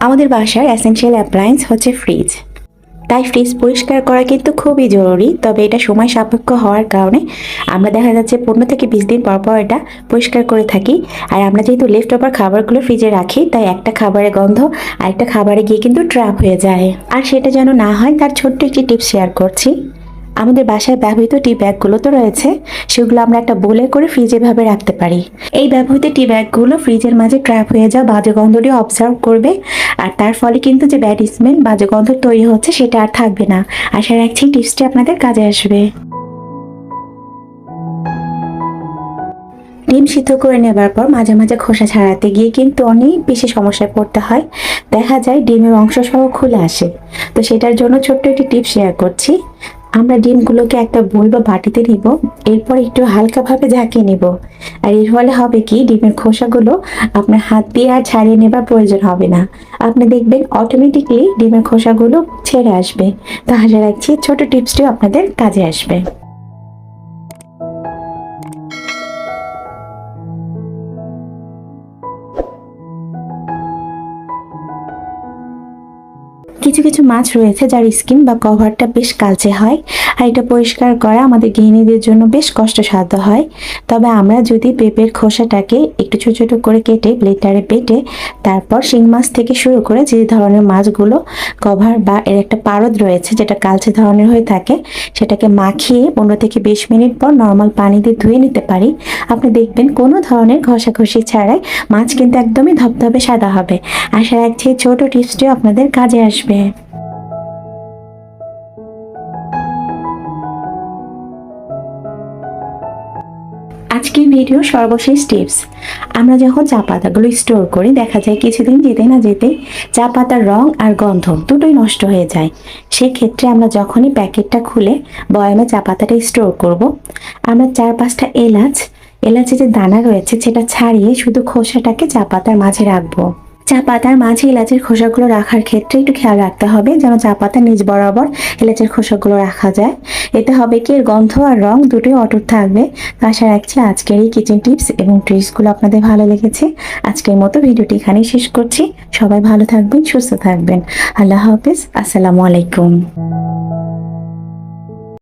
আমাদের বাসার essential appliance হচ্ছে ফ্রিজ। তাই ফ্রিজ পরিষ্কার করা কিন্তু খুবই জরুরি। তবে এটা সময় সাপেক্ষ হওয়ার কারণে আমরা দেখা যাচ্ছে 15 থেকে 20 দিন পর পর এটা পরিষ্কার করে থাকি। আর আমরা যেহেতু লেফট ওভার খাবারগুলো ফ্রিজে রাখি, তাই একটা খাবারের গন্ধ আরেকটা খাবারে গিয়ে কিন্তু ট্র্যাপ হয়ে যায়। আর সেটা যেন না হয় তার ছোট্ট একটি টিপস শেয়ার করছি। আমাদের বাসায় ব্যবহৃত টি ব্যাগগুলো তো রয়েছে, সেগুলো আমরা একটা বোলে করে ফ্রিজে ভাবে রাখতে পারি। এই ব্যবহৃত টি ব্যাগগুলো ফ্রিজের মাঝে ট্র্যাপ হয়ে যাওয়া বাজে গন্ধটি অবজার্ভ করবে, আর তার ফলে কিন্তু যে ব্যাড স্মেল বাজে গন্ধ তৈরি হচ্ছে সেটা আর থাকবে না। আশা রাখছি টিপসটি আপনাদের কাজে আসবে। ডিম সিদ্ধ করে নেবার পর মাঝে মাঝে খোসা ছাড়াতে গিয়ে কিন্তু অনেক বেশি সমস্যায় পড়তে হয়। দেখা যায় ডিমের অংশ সহ খুলে আসে। তো সেটার জন্য ছোট্ট একটি টিপস শেয়ার করছি। আমরা ডিমগুলোকে একটা বোল বা বাটিতে নিব, এরপর একটু হালকাভাবে ঝাঁকিয়ে নিব। আর এর ফলে হবে কি, ডিমের খোসাগুলো আপনার হাত দিয়ে আর ছাড়িয়ে নেবার প্রয়োজন হবে না। আপনি দেখবেন অটোমেটিকলি ডিমের খোসাগুলো ছেড়ে আসবে। তো আশা রাখছি ছোট টিপসটিও আপনাদের কাজে আসবে। কিছু কিছু মাছ রয়েছে যার স্কিন বা কভারটা বেশ কালচে হয়, আর এটা পরিষ্কার করা আমাদের গৃহিণীদের জন্য বেশ কষ্টসাধ্য হয়। তবে আমরা যদি পেঁপের খোসাটাকে একটু ছোট ছোট করে কেটে ব্লেন্ডারে বেটে তারপর শিং মাছ থেকে শুরু করে যে ধরনের মাছগুলো কভার বা এর একটা পারদ রয়েছে যেটা কালচে ধরনের হয়ে থাকে, সেটাকে মাখিয়ে 15 থেকে 20 মিনিট পর নর্মাল পানি দিয়ে ধুয়ে নিতে পারি, আপনি দেখবেন কোনো ধরনের ঘষাঘষি ছাড়াই মাছ কিন্তু একদমই ধবধবে সাদা হবে। আশা রাখছি ছোট টিপসটিও আপনাদের কাজে আসবে। আজকের ভিডিও সর্বশেষ টিপস। আমরা যখন চা পাতাগুলো স্টোর করি, দেখা যায় কিছুদিন যেতে না যেতে চা পাতার রং আর গন্ধ দুটোই নষ্ট হয়ে যায়। সেক্ষেত্রে আমরা যখনই প্যাকেটটা খুলে বয়ামে চা পাতাটা স্টোর করব, আমরা 4-5টা এলাচের যে দানা রয়েছে সেটা ছাড়িয়ে শুধু খোসাটাকে চা পাতার মাঝে রাখবো। চা পাতার মাঝে এলাচের খোসাগুলো রাখার ক্ষেত্রে একটু খেয়াল রাখতে হবে যেন চা পাতার নিচ বরাবর এলাচের খোসাগুলো রাখা যায়। এতে হবে কি, এর গন্ধ আর রং দুটোই অটুট থাকবে। আশা রাখছি আজকের এই কিচেন টিপস এবং ট্রিক্সগুলো আপনাদের ভালো লেগেছে। আজকের মতো ভিডিওটি এখানেই শেষ করছি। সবাই ভালো থাকবেন, সুস্থ থাকবেন। আল্লাহ হাফেজ। আসসালামু আলাইকুম।